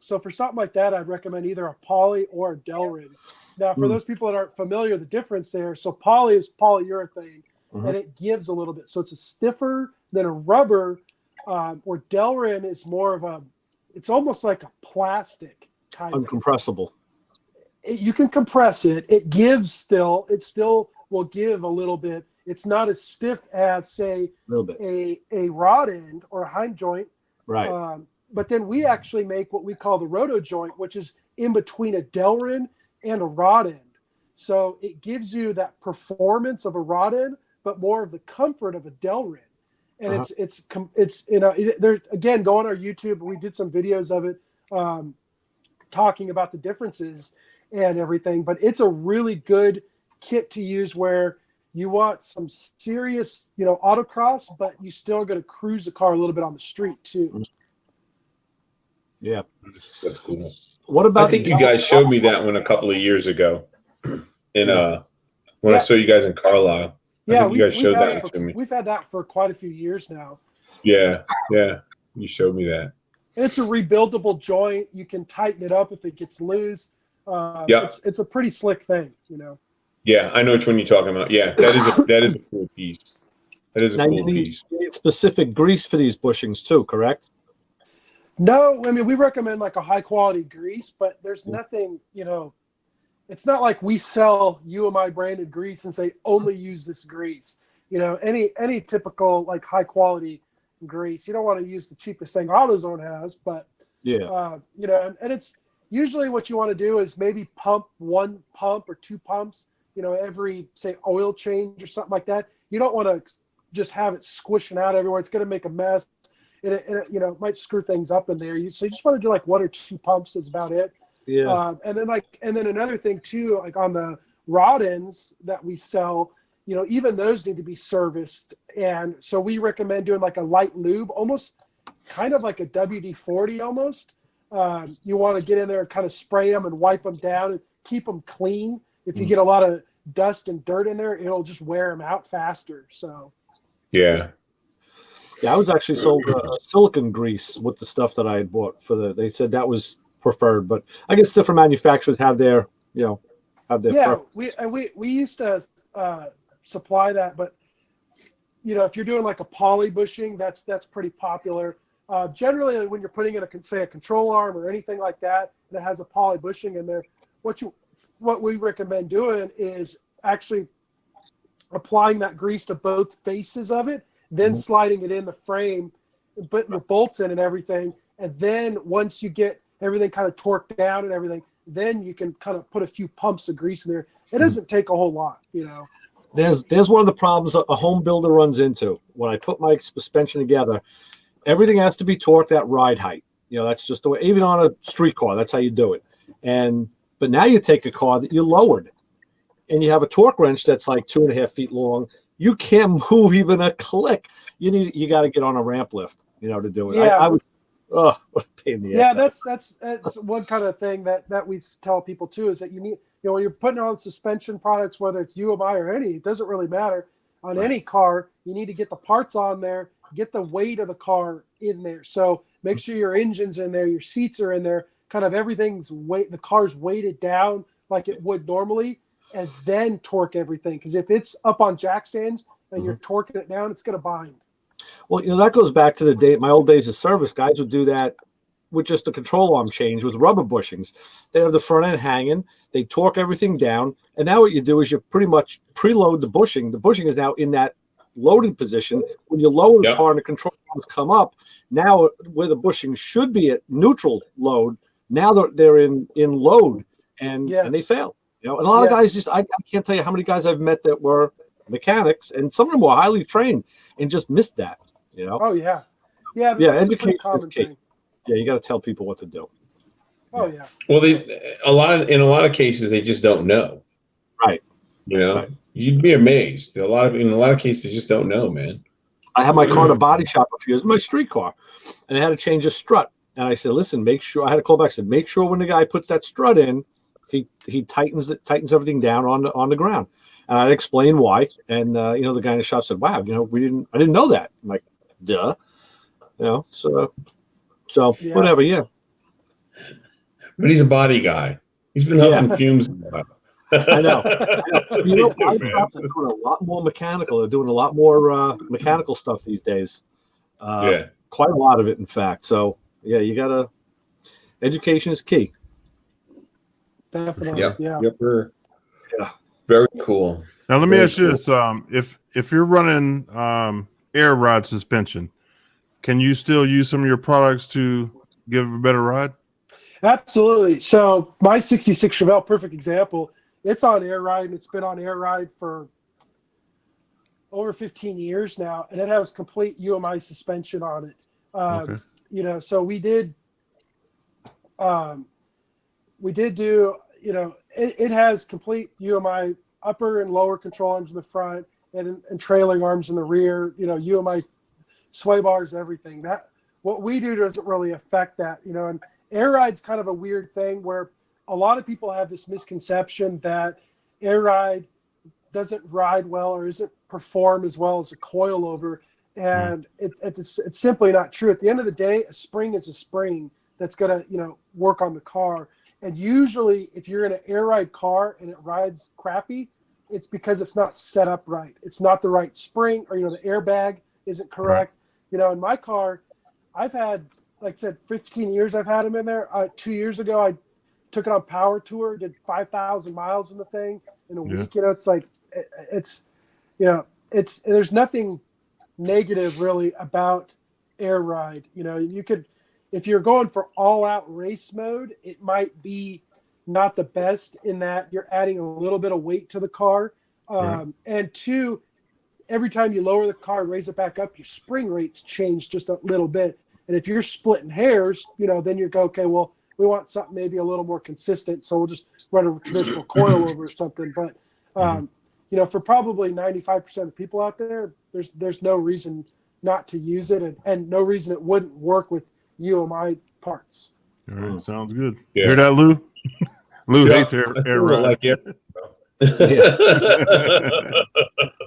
So for something like that, I'd recommend either a poly or a Delrin. Now, for those people that aren't familiar, the difference there, so poly is polyurethane, and it gives a little bit. So it's a stiffer than a rubber, or Delrin is more of it's almost like a plastic kind of. Uncompressible. You can compress it. It gives still. It still will give a little bit. It's not as stiff as, say, a rod end or a hind joint. Right. But then we actually make what we call the roto joint, which is in between a Delrin and a rod end. So it gives you that performance of a rod end, but more of the comfort of a Delrin. and it's you know, there again, go on our YouTube. We did some videos of it, talking about the differences and everything. But it's a really good kit to use where you want some serious, you know, autocross, but you still got to cruise the car a little bit on the street too. Yeah, that's cool. What about? I think you guys showed me that one a couple of years ago, when I saw you guys in Carlisle. Yeah, you guys showed that to me. We've had that for quite a few years now. Yeah, you showed me that. It's a rebuildable joint. You can tighten it up if it gets loose. It's a pretty slick thing, you know. Yeah, I know which one you're talking about. Yeah, that is a cool piece. That is a cool piece. You need specific grease for these bushings too, correct? No, I mean, we recommend like a high quality grease, but there's nothing, you know, it's not like we sell UMI branded grease and say only use this grease. You know, any typical like high quality grease, you don't want to use the cheapest thing AutoZone has, but you know, and it's usually what you want to do is maybe pump one pump or two pumps, you know, every say oil change or something like that. You don't want to just have it squishing out everywhere. It's going to make a mess. And it, you know, it might screw things up in there. So you just want to do like one or two pumps is about it. Yeah. And then another thing too, like on the rod ends that we sell, you know, even those need to be serviced. And so we recommend doing like a light lube, almost kind of like a WD-40 almost. You want to get in there and kind of spray them and wipe them down and keep them clean. If you get a lot of dust and dirt in there, it'll just wear them out faster. So. Yeah. Yeah, I was actually sold silicone grease with the stuff that I had bought they said that was preferred, but I guess different manufacturers have their, we used to supply that, but you know, if you're doing like a poly bushing, that's pretty popular. Generally, when you're putting in a control arm or anything like that, and it has a poly bushing in there, what we recommend doing is actually applying that grease to both faces of it, then sliding it in the frame and putting the bolts in and everything. And then once you get everything kind of torqued down and everything, then you can kind of put a few pumps of grease in there. It doesn't take a whole lot, you know. There's one of the problems a home builder runs into. When I put my suspension together, everything has to be torqued at ride height. You know, that's just the way, even on a street car, that's how you do it. But now you take a car that you lowered and you have a torque wrench that's like 2.5 feet long. You can't move even a click. You got to get on a ramp lift, you know, to do it. Yeah. What a pain in the ass. That's one kind of thing that we tell people too, is that you need, you know, when you're putting on suspension products, whether it's UMI or any, it doesn't really matter. On any car, you need to get the parts on there, get the weight of the car in there. So make sure your engine's in there, your seats are in there, kind of everything's the car's weighted down like it would normally. And then torque everything, because if it's up on jack stands and you're torquing it down, it's going to bind. Well, you know, that goes back to my old days of service. Guys would do that with just a control arm change with rubber bushings. They have the front end hanging, they torque everything down, and now what you do is you pretty much preload the bushing. The bushing is now in that loaded position. When you lower the car and the control arms come up, now where the bushing should be at neutral load, now they're in load, and they fail. You know, and a lot of guys I can't tell you how many guys I've met that were mechanics, and some of them were highly trained and just missed that. You know. Oh yeah. Education is key. Thing. Yeah, you got to tell people what to do. Oh yeah. Well, in a lot of cases they just don't know. Right. You know, you'd be amazed. In a lot of cases, they just don't know, man. I had my car in a body shop a few years, my street car, and I had to change a strut. And I said, listen, make sure. I had to call back. I said, make sure when the guy puts that strut in, he tightens everything down on the ground. And I'd explain why. And you know, the guy in the shop said, wow, you know, I didn't know that. I'm like, duh. You know, so whatever, yeah. But he's a body guy. He's been huffing fumes. I know. You know, body shops are doing a lot more mechanical. They're doing a lot more mechanical stuff these days. Quite a lot of it, in fact. So yeah, you gotta. Education is key. Definitely. Yep. Yeah. Yeah. Very cool. Now let me ask you this: if you're running air ride suspension, can you still use some of your products to give a better ride? Absolutely. So my '66 Chevelle, perfect example. It's on air ride, and it's been on air ride for over 15 years now, and it has complete UMI suspension on it. Okay. You know, so we did do, you know, it has complete UMI upper and lower control arms in the front and trailing arms in the rear, you know, UMI sway bars, everything. That what we do doesn't really affect that, you know. And air ride's kind of a weird thing where a lot of people have this misconception that air ride doesn't ride well or isn't perform as well as a coilover, and it's simply not true. At the end of the day, a spring is a spring that's gonna, you know, work on the car. And usually, if you're in an air ride car and it rides crappy, it's because it's not set up right. It's not the right spring, or, you know, the airbag isn't correct. Right. You know, in my car, I've had, like I said, 15 years I've had them in there. 2 years ago, I took it on power tour, did 5,000 miles in the thing in a week. You know, it's like, it's, you know, there's nothing negative really about air ride. You know, you could, if you're going for all out race mode, it might be not the best in that you're adding a little bit of weight to the car. And two, every time you lower the car and raise it back up, your spring rates change just a little bit. And if you're splitting hairs, you know, then you go, okay, well, we want something maybe a little more consistent, so we'll just run a traditional coilover or something. But you know, for probably 95% of people out there, there's no reason not to use it, and no reason it wouldn't work with UMI parts. All right, sounds good. Yeah. Hear that, Lou? Lou hates air ride. Like it.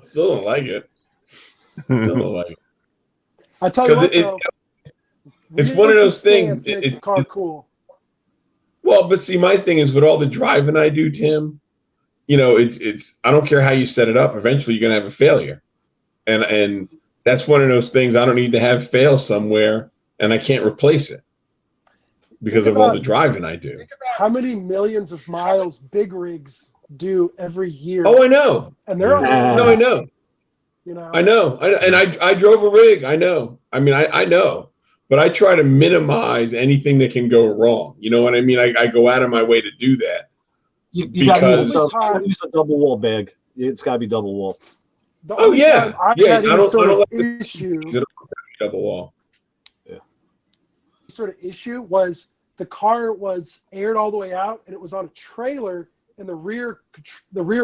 Still don't like it. Still don't like it. I tell you what, though, it's one of those things. Makes the car cool. Well, but see, my thing is with all the driving I do, Tim, you know, it's I don't care how you set it up. Eventually, you're gonna have a failure, and that's one of those things. I don't need to have fail somewhere, and I can't replace it because of all the driving I do. How many millions of miles big rigs do every year? Oh, I know. And they're all I know. You know, I know. I drove a rig. I know. I mean, I know. But I try to minimize anything that can go wrong. You know what I mean? I go out of my way to do that. You got to use a double wall bag. It's got to be double wall. Oh, yeah. I don't like issue. Double wall. Yeah. Sort of issue was the car was aired all the way out, and it was on a trailer, and the rear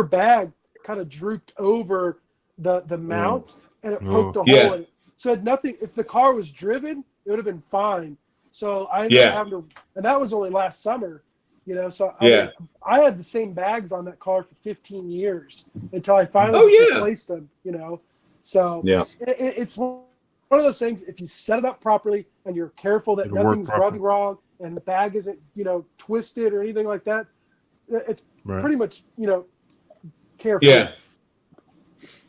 bag kind of drooped over the mount, and it poked a hole in it. So it had nothing. If the car was driven, it would have been fine. So I ended up having to, and that was only last summer, you know. So I had the same bags on that car for 15 years until I finally replaced them, you know. So it's one of those things. If you set it up properly and you're careful that nothing's rubbing wrong and the bag isn't, you know, twisted or anything like that, it's pretty much, you know, careful. Yeah.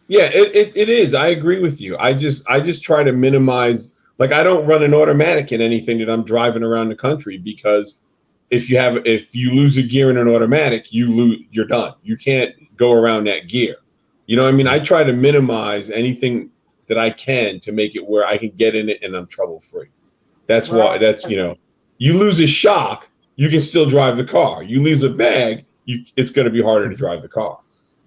Yeah, it is. I agree with you. I just try to minimize. Like, I don't run an automatic in anything that I'm driving around the country, because if you lose a gear in an automatic, you're done. You can't go around that gear. You know what I mean? I try to minimize anything that I can to make it where I can get in it and I'm trouble free. That's why. That's, you know, you lose a shock, you can still drive the car. You lose a bag, it's going to be harder to drive the car.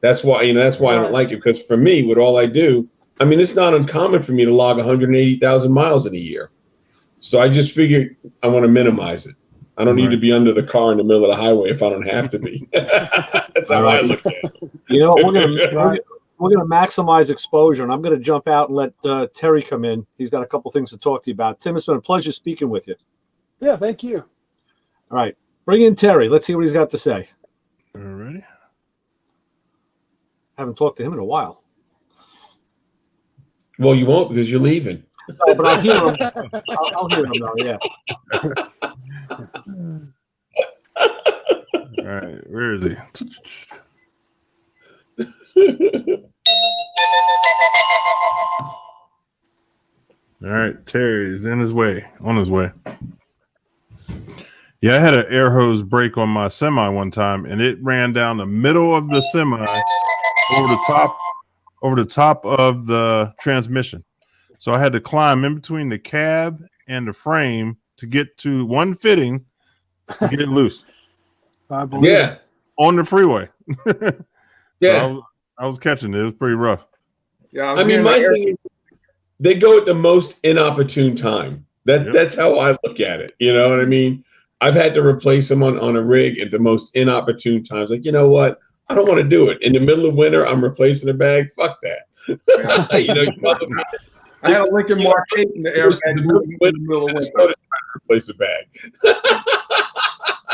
That's why, you know, that's why I don't like it, because for me, with all I do, I mean, it's not uncommon for me to log 180,000 miles in a year. So I just figured I want to minimize it. I don't need to be under the car in the middle of the highway if I don't have to be. That's how I look at it. You know, we're gonna maximize exposure, and I'm gonna jump out and let Terry come in. He's got a couple things to talk to you about. Tim, it's been a pleasure speaking with you. Yeah, thank you. All right, bring in Terry. Let's see what he's got to say. All righty. Haven't talked to him in a while. Well, you won't, because you're leaving. No, but I'll hear him. I'll hear him now. Yeah. All right, where is he? All right, Terry's on his way. Yeah, I had an air hose break on my semi one time, and it ran down the middle of the semi over the top of the transmission. So I had to climb in between the cab and the frame to get to one fitting to get it loose. I believe it. On the freeway. Yeah. So I was catching it. It was pretty rough. Yeah, I mean, my thing is, they go at the most inopportune time. That's how I look at it. You know what I mean? I've had to replace them on a rig at the most inopportune times. Like, you know what? I don't want to do it. In the middle of winter, I'm replacing a bag. Fuck that. I had a Lincoln Mark 8 in the airbag in the middle of winter. Replace a bag.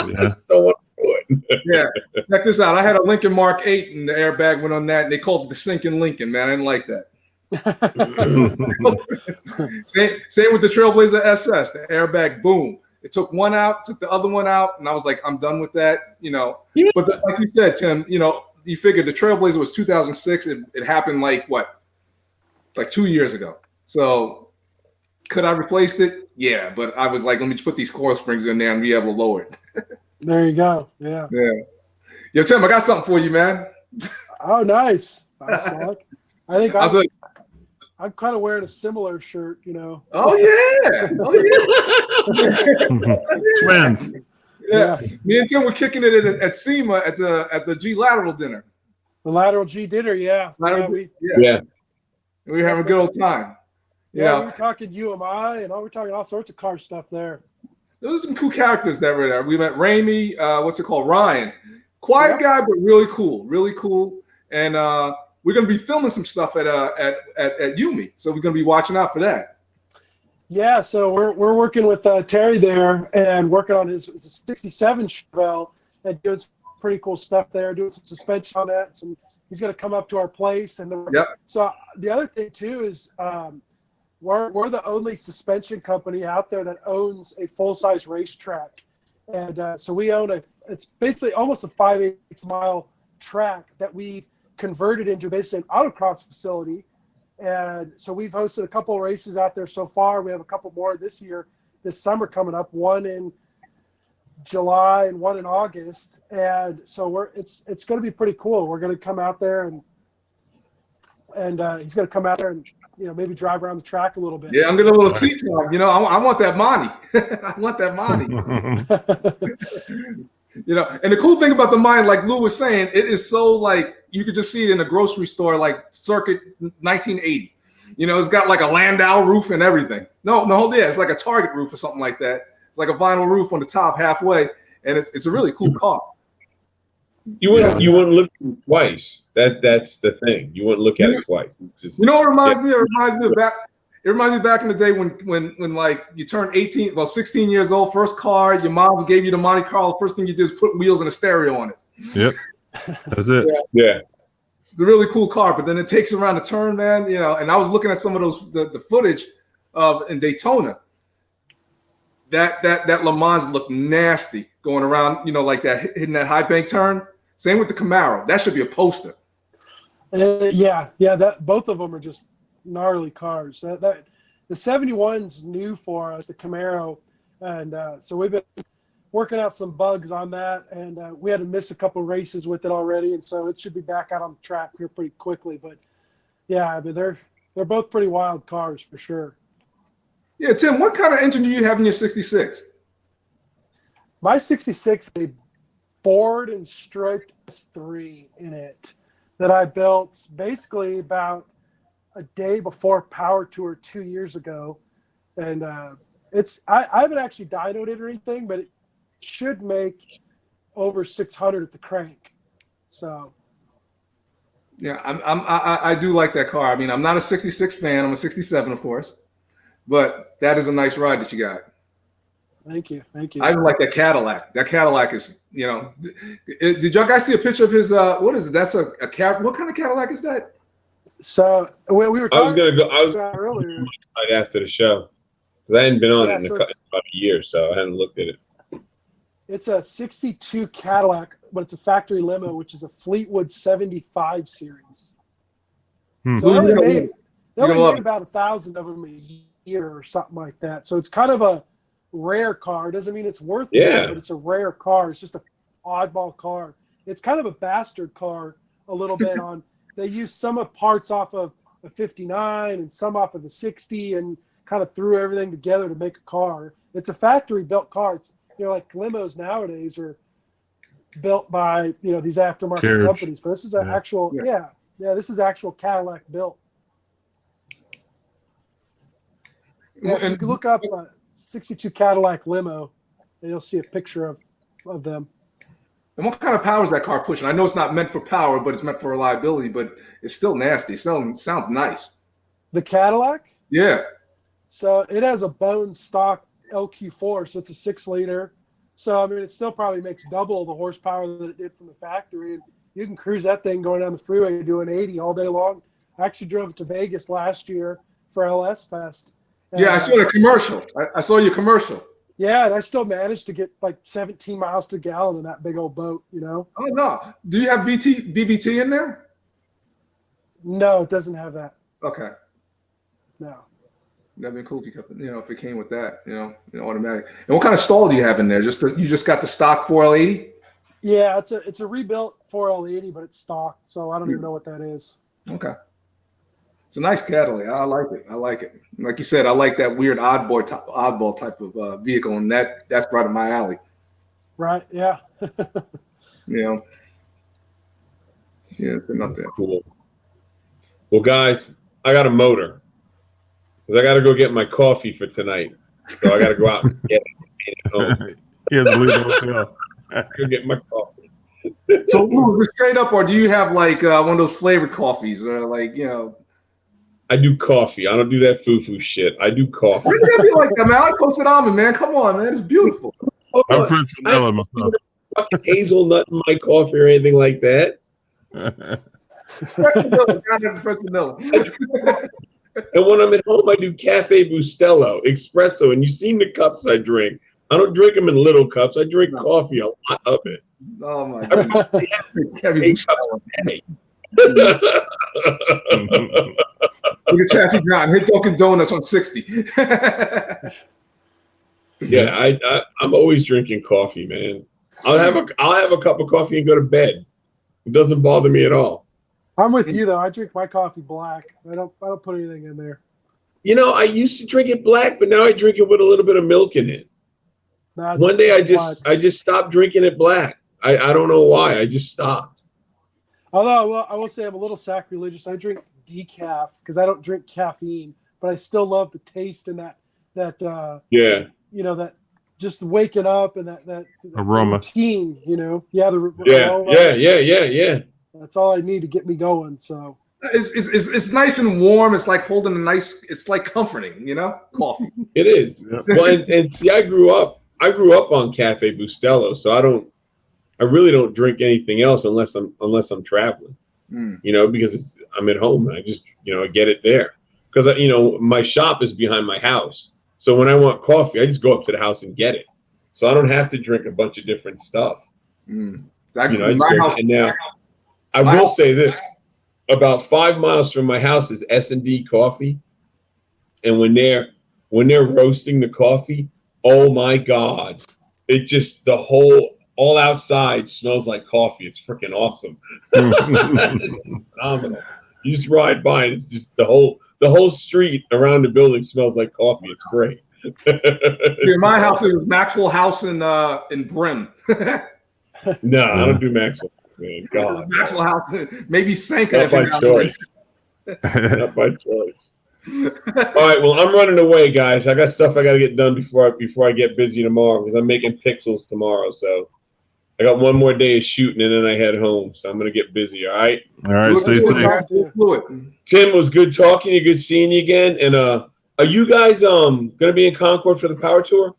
Yeah. Don't want to do it. Yeah. Check this out. I had a Lincoln Mark 8 and the airbag went on that, and they called it the sinking Lincoln, man. I didn't like that. Same with the Trailblazer SS, the airbag, boom. It took one out, took the other one out, and I was like, I'm done with that, Yeah. But like you said, Tim, you figured the Trailblazer was 2006. It happened like 2 years ago. So could I replace it? Yeah, but I was like, let me just put these coil springs in there and be able to lower it. There you go. Yeah. Yo, Tim, I got something for you, man. Oh, nice. I think I'm kind of wearing a similar shirt, Oh yeah. Twins. Yeah. Me and Tim were kicking it at SEMA at the G Lateral dinner. The Lateral G dinner, yeah. We were having a good old time. We were talking UMI and we were talking all sorts of car stuff there. There was some cool characters that were there. We met Ramey, Ryan. Quiet guy, but really cool. And we're gonna be filming some stuff at UMI, so we're gonna be watching out for that. Yeah, so we're working with Terry there and working on his 67 Chevelle and doing some pretty cool stuff there, doing some suspension on that. So he's gonna come up to our place, and so the other thing too is we're the only suspension company out there that owns a full-size racetrack, and so we own it's basically almost a 5/8 mile track that we converted into basically an autocross facility. And so we've hosted a couple of races out there so far. We have a couple more this summer coming up, one in July and one in August. And so it's going to be pretty cool. We're going to come out there and he's going to come out there and maybe drive around the track a little bit. Yeah, I'm getting a little seat time. I want that money. I want that money. And the cool thing about the mine, like Lou was saying, it is so like you could just see it in a grocery store, like circuit 1980. It's got like a Landau roof and everything. It's like a Target roof or something like that. It's like a vinyl roof on the top halfway, and it's a really cool car. You wouldn't look at it twice. That's the thing. You wouldn't look at it twice. What reminds me? It reminds me back in the day when like you turned 16 years old, first car, your mom gave you the Monte Carlo. First thing you did is put wheels and a stereo on it. Yep, that's it. Yeah. It's a really cool car, but then it takes around the turn, man. And I was looking at some of those the footage in Daytona. That Le Mans looked nasty going around, like that, hitting that high bank turn. Same with the Camaro. That should be a poster. That both of them are just gnarly cars. That the 71's new for us, the Camaro, and so we've been working out some bugs on that, and we had to miss a couple races with it already, and so it should be back out on the track here pretty quickly. But they're both pretty wild cars for sure. Yeah, Tim, what kind of engine do you have in your 66? My 66, a bored and stroked S3 in it that I built basically about a day before Power Tour 2 years ago, and I haven't actually dynoed it or anything, but it should make over 600 at the crank. So yeah, I do like that car. I mean, I'm not a 66 fan. I'm a 67, of course, but that is a nice ride that you got. Thank you. I even like that Cadillac. That Cadillac is, did y'all guys see a picture of his? What is it? That's a what kind of Cadillac is that? So we were talking about earlier right after the show, because I hadn't been on it in about a year, so I hadn't looked at it. It's a 62 Cadillac, but it's a factory limo, which is a Fleetwood 75 series. So they only made about 1,000 of them a year or something like that. So it's kind of a rare car. Doesn't mean it's worth it, but it's a rare car. It's just an oddball car. It's kind of a bastard car a little bit on. They used some of parts off of a 59 and some off of the 60 and kind of threw everything together to make a car. It's a factory built car. It's, like limos nowadays are built by, these aftermarket companies, but this is an actual, this is actual Cadillac built. Yeah, if you can look up 62 Cadillac limo, and you'll see a picture of them. And what kind of power is that car pushing? I know it's not meant for power, but it's meant for reliability. But it's still nasty. Sounds nice. The Cadillac? Yeah. So it has a bone stock LQ4, so it's a 6-liter. So I mean, it still probably makes double the horsepower that it did from the factory. And you can cruise that thing going down the freeway doing 80 all day long. I actually drove it to Vegas last year for LS Fest. And, yeah, I saw the commercial. I saw your commercial. Yeah, and I still managed to get like 17 miles to the gallon in that big old boat, you know? Oh, no. Do you have VVT in there? No, it doesn't have that. Okay. No. That'd be cool if it came with that, automatic. And what kind of stall do you have in there? You just got the stock 4L80? Yeah, it's a rebuilt 4L80, but it's stock, so I don't even know what that is. Okay. It's a nice Cadillac. I like it. Like you said, I like that weird oddball type of vehicle, and that's right in my alley. Right. Yeah. Yeah, it's not that cool. Well, guys, I got a motor because I got to go get my coffee for tonight. So I got to go out and get it home. He has to leave the hotel. Go get my coffee. So, just straight up, or do you have like one of those flavored coffees, or like I do coffee. I don't do that foo-foo shit. I do coffee. Why do you be like that, man? I toasted almond, man. Come on, man. It's beautiful. I'm French vanilla myself. Fucking hazelnut in my coffee or anything like that. Fresh vanilla. And when I'm at home, I do Cafe Bustelo, espresso, and you've seen the cups I drink. I don't drink them in little cups. I drink coffee, a lot of it. Oh my god! Look at Chassis John. Hit Dunkin' Donuts on 60. Yeah, I'm always drinking coffee, man. I'll have a cup of coffee and go to bed. It doesn't bother me at all. I'm with you though. I drink my coffee black. I don't put anything in there. I used to drink it black, but now I drink it with a little bit of milk in it. Nah, One day I just stopped drinking it black. I don't know why. I just stopped. Although I will say I'm a little sacrilegious. I drink decaf because I don't drink caffeine, but I still love the taste and that Yeah. That just waking up and that aroma routine, the aroma. Yeah. That's all I need to get me going. So it's nice and warm. It's like holding it's like comforting, coffee. It is. Yeah. Well, and see, I grew up on Cafe Bustelo, so I really don't drink anything else unless I'm traveling. Because I'm at home and I just I get it there because my shop is behind my house. So when I want coffee, I just go up to the house and get it. So I don't have to drink a bunch of different stuff. And now I will say this: about 5 miles from my house is S&D Coffee, and when they're roasting the coffee, oh my God, it just all outside smells like coffee. It's freaking awesome. It's phenomenal. You just ride by and it's just the whole street around the building smells like coffee. It's great. In my house, it was Maxwell House in Brim. No, I don't do Maxwell. Man, God. Maxwell House, maybe Sanka. Not by choice. Not by choice. All right, well, I'm running away, guys. I got stuff I got to get done before I get busy tomorrow because I'm making pixels tomorrow. So I got one more day of shooting and then I head home. So I'm going to get busy. All right. All right. Stay safe. Tim, was good talking to you. Good seeing you again. And are you guys going to be in Concord for the Power Tour?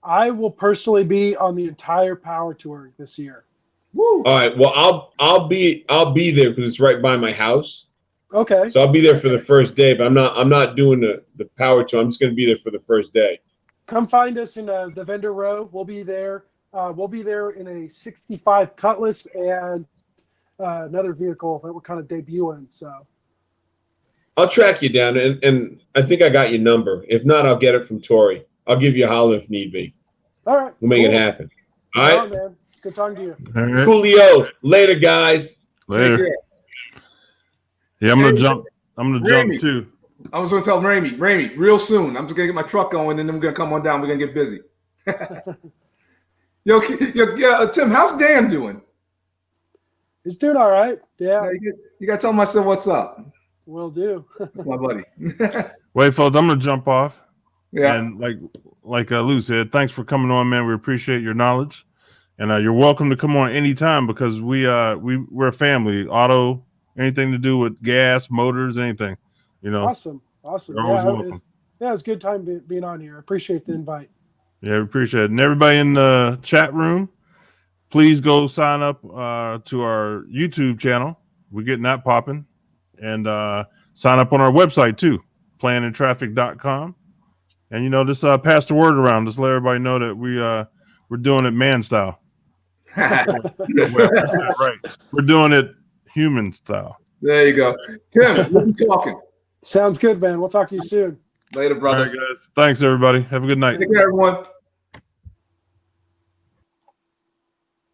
I will personally be on the entire Power Tour this year. Woo. All right. Well, I'll be there because it's right by my house. Okay. So I'll be there for the first day, but I'm not doing the Power Tour. I'm just going to be there for the first day. Come find us in the vendor row. We'll be there. We'll be there in a 65 Cutlass and another vehicle that we're kind of debuting. So I'll track you down, and I think I got your number. If not, I'll get it from Tori. I'll give you a holler if need be. All right. We'll make it happen. All right, man. It's good talking to you. All right. Coolio. Later, guys. Later. Yeah, I'm gonna jump too. I was gonna tell Ramey, real soon. I'm just gonna get my truck going, and then we're gonna come on down. We're gonna get busy. Yo, Tim, how's Dan doing? He's doing all right. Yeah. You gotta tell my son what's up. Will do. That's my buddy. Wait, folks, I'm gonna jump off. Yeah. And like Lou said, thanks for coming on, man. We appreciate your knowledge, and you're welcome to come on anytime because we're a family. Auto, anything to do with gas, motors, anything, you know. Awesome. You're always welcome. It's a good time being on here. I appreciate the invite. Yeah, we appreciate it. And everybody in the chat room, please go sign up to our YouTube channel. We're getting that popping. And sign up on our website too, planandtraffic.com. And you know, just pass the word around. Just let everybody know that we're doing it man style. Right. We're doing it human style. There you go. Tim, we'll be talking. Sounds good, man. We'll talk to you soon. Later, brother. All right, guys. Thanks, everybody. Have a good night. Take care, everyone.